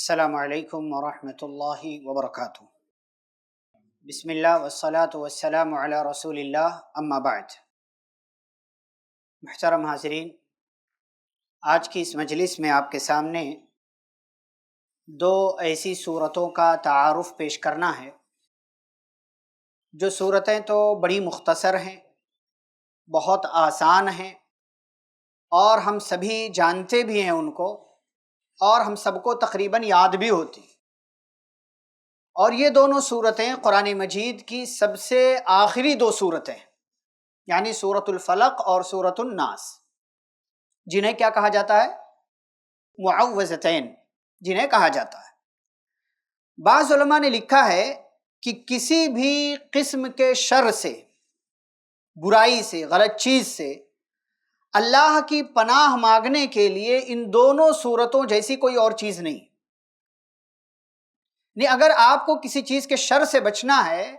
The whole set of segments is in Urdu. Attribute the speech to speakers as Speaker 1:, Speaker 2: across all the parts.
Speaker 1: السلام علیکم ورحمۃ اللہ وبرکاتہ۔ بسم اللہ والصلاة والسلام علی رسول اللہ، اما بعد۔ محترم حاضرین، آج کی اس مجلس میں آپ کے سامنے دو ایسی صورتوں کا تعارف پیش کرنا ہے جو صورتیں تو بڑی مختصر ہیں، بہت آسان ہیں، اور ہم سبھی جانتے بھی ہیں ان کو، اور ہم سب کو تقریباً یاد بھی ہوتی۔ اور یہ دونوں صورتیں قرآن مجید کی سب سے آخری دو صورتیں، یعنی سورۃ الفلق اور سورۃ الناس، جنہیں کیا کہا جاتا ہے؟ معوذتین جنہیں کہا جاتا ہے۔ بعض علماء نے لکھا ہے کہ کسی بھی قسم کے شر سے، برائی سے، غلط چیز سے اللہ کی پناہ مانگنے کے لیے ان دونوں صورتوں جیسی کوئی اور چیز نہیں۔ نہیں، اگر آپ کو کسی چیز کے شر سے بچنا ہے،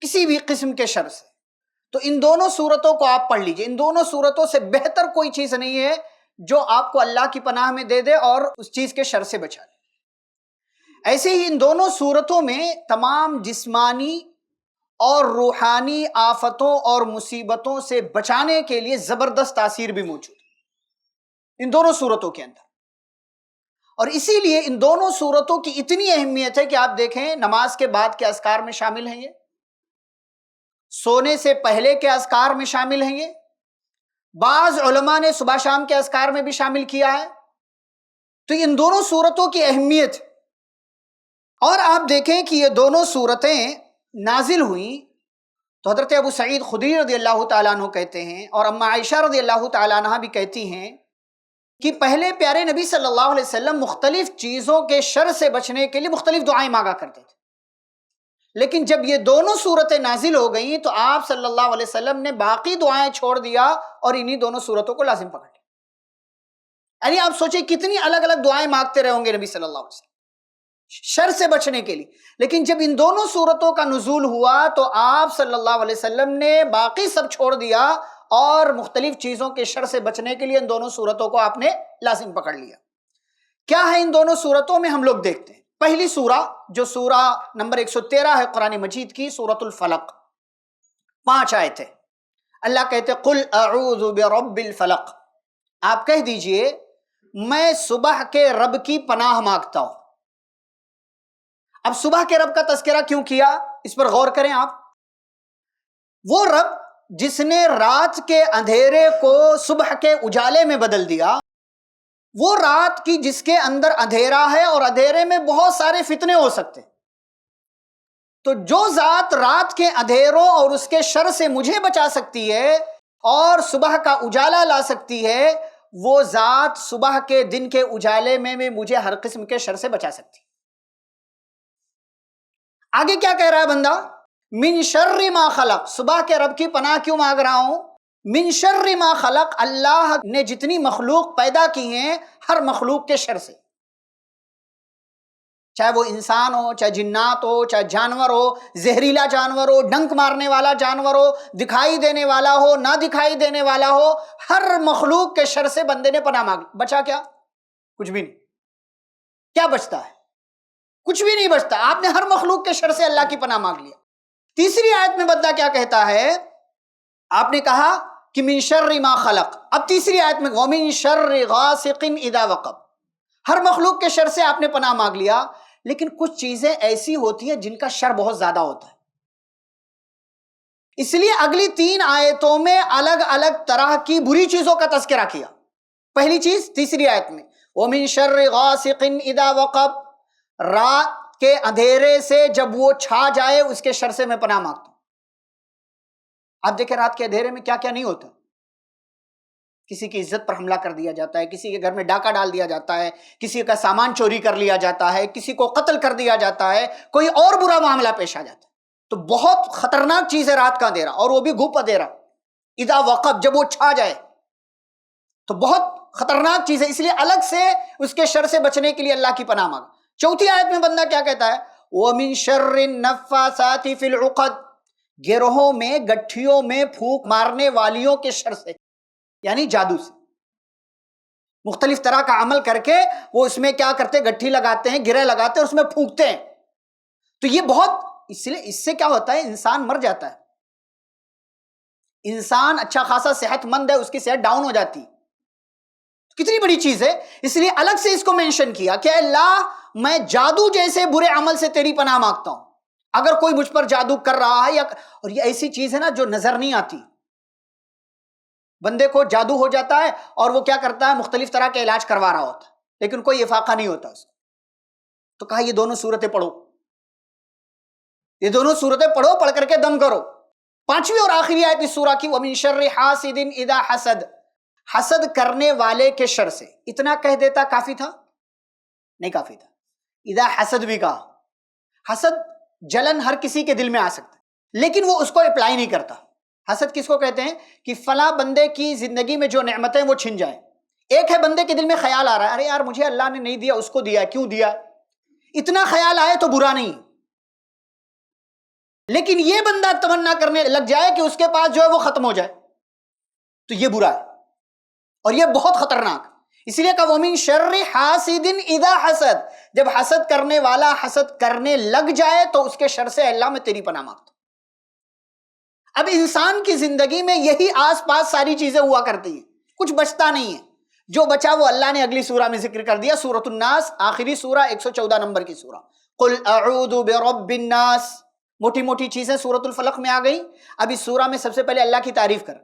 Speaker 1: کسی بھی قسم کے شر سے، تو ان دونوں صورتوں کو آپ پڑھ لیجئے۔ ان دونوں صورتوں سے بہتر کوئی چیز نہیں ہے جو آپ کو اللہ کی پناہ میں دے دے اور اس چیز کے شر سے بچا لے۔ ایسے ہی ان دونوں صورتوں میں تمام جسمانی اور روحانی آفتوں اور مصیبتوں سے بچانے کے لیے زبردست تاثیر بھی موجود ہے ان دونوں صورتوں کے اندر۔ اور اسی لیے ان دونوں صورتوں کی اتنی اہمیت ہے کہ آپ دیکھیں، نماز کے بعد کے اذکار میں شامل ہیں، یہ سونے سے پہلے کے اذکار میں شامل ہیں، یہ بعض علماء نے صبح شام کے اذکار میں بھی شامل کیا ہے۔ تو ان دونوں صورتوں کی اہمیت، اور آپ دیکھیں کہ یہ دونوں صورتیں نازل ہوئیں تو حضرت ابو سعید خدری رضی اللہ تعالیٰ عنہ کہتے ہیں، اور اما عائشہ رضی اللہ تعالیٰ عنہ بھی کہتی ہیں کہ پہلے پیارے نبی صلی اللہ علیہ وسلم مختلف چیزوں کے شر سے بچنے کے لیے مختلف دعائیں مانگا کرتے تھے، لیکن جب یہ دونوں صورتیں نازل ہو گئیں تو آپ صلی اللہ علیہ وسلم نے باقی دعائیں چھوڑ دیا اور انہی دونوں صورتوں کو لازم پکڑ لیا۔ یعنی آپ سوچیں کتنی الگ الگ دعائیں مانگتے رہے ہوں گے نبی صلی اللہ علیہ وسلم شر سے بچنے کے لیے، لیکن جب ان دونوں صورتوں کا نزول ہوا تو آپ صلی اللہ علیہ وسلم نے باقی سب چھوڑ دیا اور مختلف چیزوں کے شر سے بچنے کے لیے ان دونوں صورتوں کو آپ نے لازم پکڑ لیا۔ کیا ہے ان دونوں صورتوں میں؟ ہم لوگ دیکھتے ہیں۔ پہلی سورہ جو سورہ نمبر 113 ہے قرآن مجید کی، سورۃ الفلق، 5 آیتیں۔ اللہ کہتے قل اعوذ برب الفلق، آپ کہہ دیجئے میں صبح کے رب کی پناہ مانگتا ہوں۔ اب صبح کے رب کا تذکرہ کیوں کیا، اس پر غور کریں آپ۔ وہ رب جس نے رات کے اندھیرے کو صبح کے اجالے میں بدل دیا، وہ رات کی جس کے اندر اندھیرا ہے اور اندھیرے میں بہت سارے فتنے ہو سکتے، تو جو ذات رات کے اندھیروں اور اس کے شر سے مجھے بچا سکتی ہے اور صبح کا اجالا لا سکتی ہے، وہ ذات صبح کے دن کے اجالے میں مجھے ہر قسم کے شر سے بچا سکتی ہے۔ آگے کیا کہہ رہا ہے بندہ؟ من شر ما خلق، صبح کے رب کی پناہ کیوں مانگ رہا ہوں؟ من شر ما خلق، اللہ نے جتنی مخلوق پیدا کی ہیں ہر مخلوق کے شر سے، چاہے وہ انسان ہو، چاہے جنات ہو، چاہے جانور ہو، زہریلا جانور ہو، ڈنک مارنے والا جانور ہو، دکھائی دینے والا ہو، نہ دکھائی دینے والا ہو، ہر مخلوق کے شر سے بندے نے پناہ مانگی۔ بچا کیا؟ کچھ بھی نہیں۔ کیا بچتا ہے؟ کچھ بھی نہیں بچتا۔ آپ نے ہر مخلوق کے شر سے اللہ کی پناہ مانگ لیا۔ تیسری آیت میں بندہ کیا کہتا ہے؟ آپ نے کہا کہ من شر ما خلق، اب تیسری آیت میں ومن شر غاسق اذا وقب، ہر مخلوق کے شر سے آپ نے پناہ مانگ لیا، لیکن کچھ چیزیں ایسی ہوتی ہیں جن کا شر بہت زیادہ ہوتا ہے، اس لیے اگلی 3 آیتوں میں الگ الگ طرح کی بری چیزوں کا تذکرہ کیا۔ پہلی چیز تیسری آیت میں ومن شر غاسق اذا وقب، رات کے اندھیرے سے جب وہ چھا جائے اس کے شر سے میں پناہ مانگتا ہوں۔ آپ دیکھیں رات کے اندھیرے میں کیا کیا نہیں ہوتا، کسی کی عزت پر حملہ کر دیا جاتا ہے، کسی کے گھر میں ڈاکہ ڈال دیا جاتا ہے، کسی کا سامان چوری کر لیا جاتا ہے، کسی کو قتل کر دیا جاتا ہے، کوئی اور برا معاملہ پیش آ جاتا ہے۔ تو بہت خطرناک چیز ہے رات کا اندھیرا، اور وہ بھی گھوپ اندھیرا، اذا وقب، جب وہ چھا جائے تو بہت خطرناک چیز ہے، اس لیے الگ سے اس کے شر سے بچنے کے لیے اللہ کی پناہ مانگ۔ چوتھی آیت میں بندہ کیا کہتا ہے؟ وَمِن شَرِّ النَّفَّاثَاتِ فِي الْعُقَدِ، گروہوں میں، گٹھیوں میں پھونک مارنے والیوں کے شر سے، یعنی جادو سے۔ مختلف طرح کا عمل کر کے وہ اس میں کیا کرتے، گٹھی لگاتے ہیں، گرہ لگاتے ہیں، اس میں پھونکتے ہیں. تو یہ بہت، اس لیے اس سے کیا ہوتا ہے، انسان مر جاتا ہے. انسان اچھا خاصا صحت مند ہے، اس کی صحت ڈاؤن ہو جاتی. کتنی بڑی چیز ہے. اس لیے الگ سے اس کو مینشن کیا کہ اللہ میں جادو جیسے برے عمل سے تیری پناہ مانگتا ہوں. اگر کوئی مجھ پر جادو کر رہا ہے اور یہ ایسی چیز ہے نا جو نظر نہیں آتی. بندے کو جادو ہو جاتا ہے اور وہ کیا کرتا ہے، مختلف طرح کے علاج کروا رہا ہوتا ہے لیکن کوئی افاقہ نہیں ہوتا اس کو. تو کہا یہ دونوں صورتیں پڑھو، یہ دونوں صورتیں پڑھو، پڑھ کر کے دم کرو. 5ویں اور آخری آیت اس سورہ کی، وَمِن شَرِّ حَاسِدٍ إِذَا حَسَدَ، حسد کرنے والے کے شر سے. اتنا کہہ دیتا کافی تھا؟ نہیں کافی تھا. اذا حسد بھی کہا. حسد جلن ہر کسی کے دل میں آ سکتا ہے لیکن وہ اس کو اپلائی نہیں کرتا. حسد کس کو کہتے ہیں کہ فلاں بندے کی زندگی میں جو نعمتیں وہ چھن جائیں. ایک ہے بندے کے دل میں خیال آ رہا ہے، ارے یار مجھے اللہ نے نہیں دیا، اس کو دیا، کیوں دیا؟ اتنا خیال آئے تو برا نہیں، لیکن یہ بندہ تمنا کرنے لگ جائے کہ اس کے پاس جو ہے وہ ختم ہو جائے تو یہ برا ہے اور یہ بہت خطرناک. اس لیے کہ وَمِن شَرِّ حَاسِدٍ إِذَا حَسَد، جب حسد کرنے والا حسد کرنے لگ جائے تو اس کے شر سے اللہ میں تیری پناہ مانگتا ہوں. اب انسان کی زندگی میں یہی آس پاس ساری چیزیں ہوا کرتی ہیں، کچھ بچتا نہیں ہے. جو بچا وہ اللہ نے اگلی سورہ میں ذکر کر دیا، سورۃ الناس، آخری سورہ، 114 نمبر کی سورہ. قُلْ أَعُوذُ بِرَبِّ النَّاسِ، موٹی موٹی چیزیں سورۃ الفلق میں آ گئی. اب اس سورہ میں سب سے پہلے اللہ کی تعریف کر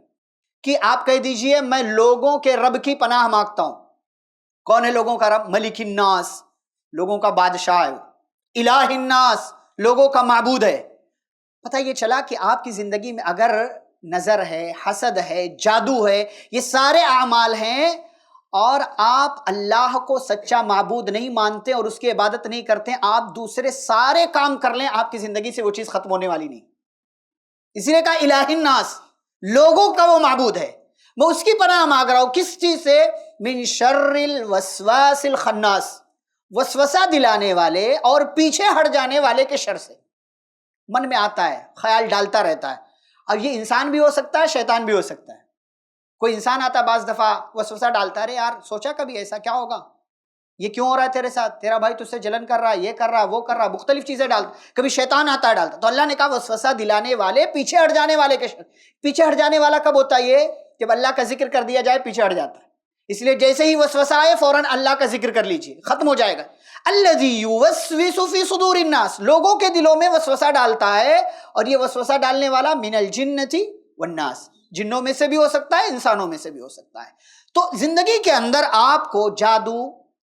Speaker 1: کہ آپ کہہ دیجئے میں لوگوں کے رب کی پناہ مانگتا ہوں. کون ہے لوگوں کا رب؟ ملک الناس، لوگوں کا بادشاہ ہے. الہ الناس، لوگوں کا معبود ہے. پتہ یہ چلا کہ آپ کی زندگی میں اگر نظر ہے، حسد ہے، جادو ہے، یہ سارے اعمال ہیں اور آپ اللہ کو سچا معبود نہیں مانتے اور اس کی عبادت نہیں کرتے، آپ دوسرے سارے کام کر لیں، آپ کی زندگی سے وہ چیز ختم ہونے والی نہیں. اسی نے کہا الہ الناس، لوگوں کا وہ معبود ہے. میں اس کی پناہ مانگ رہا ہوں کس چیز سے؟ من شر الوسواس الخناس، وسوسہ دلانے والے اور پیچھے ہٹ جانے والے کے شر سے. من میں آتا ہے، خیال ڈالتا رہتا ہے. اب یہ انسان بھی ہو سکتا ہے، شیطان بھی ہو سکتا ہے. کوئی انسان آتا ہے بعض دفعہ وسوسہ ڈالتا ہے، ارے یار سوچا کبھی ایسا کیا ہوگا، یہ کیوں ہو رہا ہے تیرے ساتھ، تیرا بھائی تجھ سے جلن کر رہا ہے، یہ کر رہا ہے، وہ کر رہا ہے، مختلف چیزیں ڈالتا. کبھی شیطان آتا ہے ڈالتا. تو اللہ نے کہا وسوسہ دلانے والے، پیچھے ہٹ جانے والے کے شر. پیچھے ہٹ جانے والا کب ہوتا ہے؟ یہ جب اللہ کا ذکر کر دیا جائے پیچھے ہٹ جاتا ہے. اس لیے جیسے ہی وسوسہ آئے فوراً اللہ کا ذکر کر لیجئے، ختم ہو جائے گا. الذی یوسوس فی صدور الناس، لوگوں کے دلوں میں وسوسہ ڈالتا ہے. اور یہ وسوسہ ڈالنے والا من الجنۃ والناس، جنوں میں سے بھی ہو سکتا ہے، انسانوں میں سے بھی ہو سکتا ہے. تو زندگی کے اندر آپ کو جادو،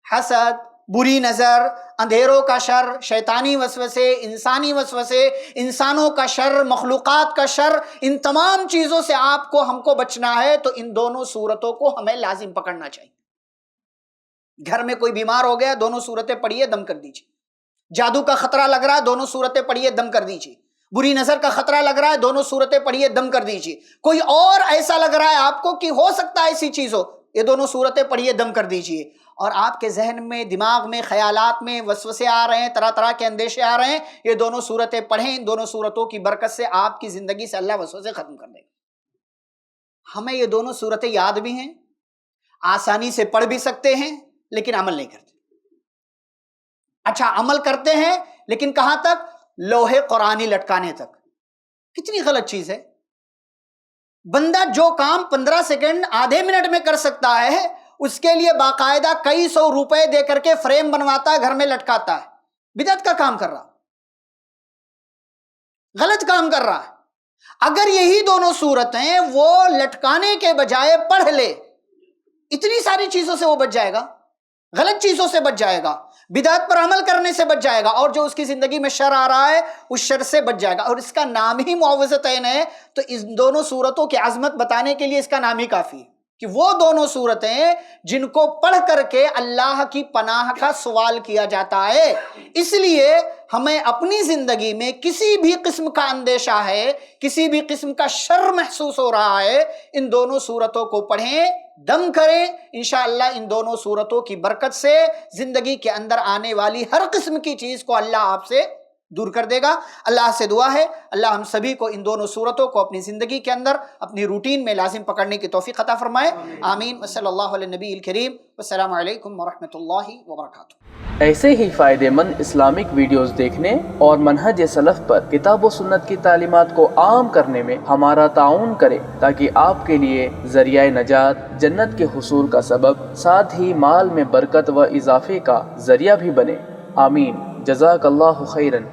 Speaker 1: حسد، بری نظر، اندھیروں کا شر، شیطانی وسوسے، انسانی وسوسے، انسانوں کا شر، مخلوقات کا شر، ان تمام چیزوں سے آپ کو، ہم کو بچنا ہے تو ان دونوں صورتوں کو ہمیں لازم پکڑنا چاہیے. گھر میں کوئی بیمار ہو گیا، دونوں صورتیں پڑھیے، دم کر دیجیے. جادو کا خطرہ لگ رہا ہے، دونوں صورتیں پڑھیے، دم کر دیجیے. بری نظر کا خطرہ لگ رہا ہے، دونوں صورتیں پڑھیے، دم کر دیجیے. کوئی اور ایسا لگ رہا ہے آپ کو کہ ہو سکتا ہے ایسی چیز ہو، یہ دونوں صورتیں پڑھیے، دم کر دیجیے. اور آپ کے ذہن میں، دماغ میں، خیالات میں وسوسے آ رہے ہیں، طرح طرح کے اندیشے آ رہے ہیں، یہ دونوں صورتیں پڑھیں. ان دونوں صورتوں کی برکت سے آپ کی زندگی سے اللہ وسوسے ختم کر دے گا. ہمیں یہ دونوں صورتیں یاد بھی ہیں، آسانی سے پڑھ بھی سکتے ہیں، لیکن عمل نہیں کرتے. اچھا عمل کرتے ہیں لیکن کہاں تک؟ لوہے قرآنی لٹکانے تک. کتنی غلط چیز ہے. بندہ جو کام 15 سیکنڈ، آدھے منٹ میں کر سکتا ہے، اس کے لیے باقاعدہ کئی سو روپے دے کر کے فریم بنواتا ہے، گھر میں لٹکاتا ہے. بدعت کا کام کر رہا، غلط کام کر رہا ہے. اگر یہی دونوں صورتیں وہ لٹکانے کے بجائے پڑھ لے، اتنی ساری چیزوں سے وہ بچ جائے گا، غلط چیزوں سے بچ جائے گا، بدعت پر عمل کرنے سے بچ جائے گا، اور جو اس کی زندگی میں شر آ رہا ہے اس شر سے بچ جائے گا. اور اس کا نام ہی معوذتین ہے، تو اس دونوں صورتوں کی عظمت بتانے کے لیے اس کا نام ہی کافی ہے کہ وہ دونوں صورتیں جن کو پڑھ کر کے اللہ کی پناہ کا سوال کیا جاتا ہے. اس لیے ہمیں اپنی زندگی میں کسی بھی قسم کا اندیشہ ہے، کسی بھی قسم کا شر محسوس ہو رہا ہے، ان دونوں صورتوں کو پڑھیں، دم کریں. انشاءاللہ ان دونوں صورتوں کی برکت سے زندگی کے اندر آنے والی ہر قسم کی چیز کو اللہ آپ سے دور کر دے گا۔ اللہ سے دعا ہے اللہ ہم سبھی کو ان دونوں صورتوں کو اپنی زندگی کے اندر اپنی روٹین میں لازم پکڑنے کی توفیق عطا فرمائے، آمین۔ وصلی اللہ علی النبی الکریم، والسلام علیکم ورحمۃ اللہ وبرکاتہ۔
Speaker 2: ایسے ہی فائدے مند اسلامک ویڈیوز دیکھنے اور منہج سلف پر کتاب و سنت کی تعلیمات کو عام کرنے میں ہمارا تعاون کریں، تاکہ آپ کے لیے ذریعہ نجات، جنت کے حصول کا سبب، ساتھ ہی مال میں برکت و اضافے کا ذریعہ بھی بنے، آمین۔ جزاک اللہ خیرن۔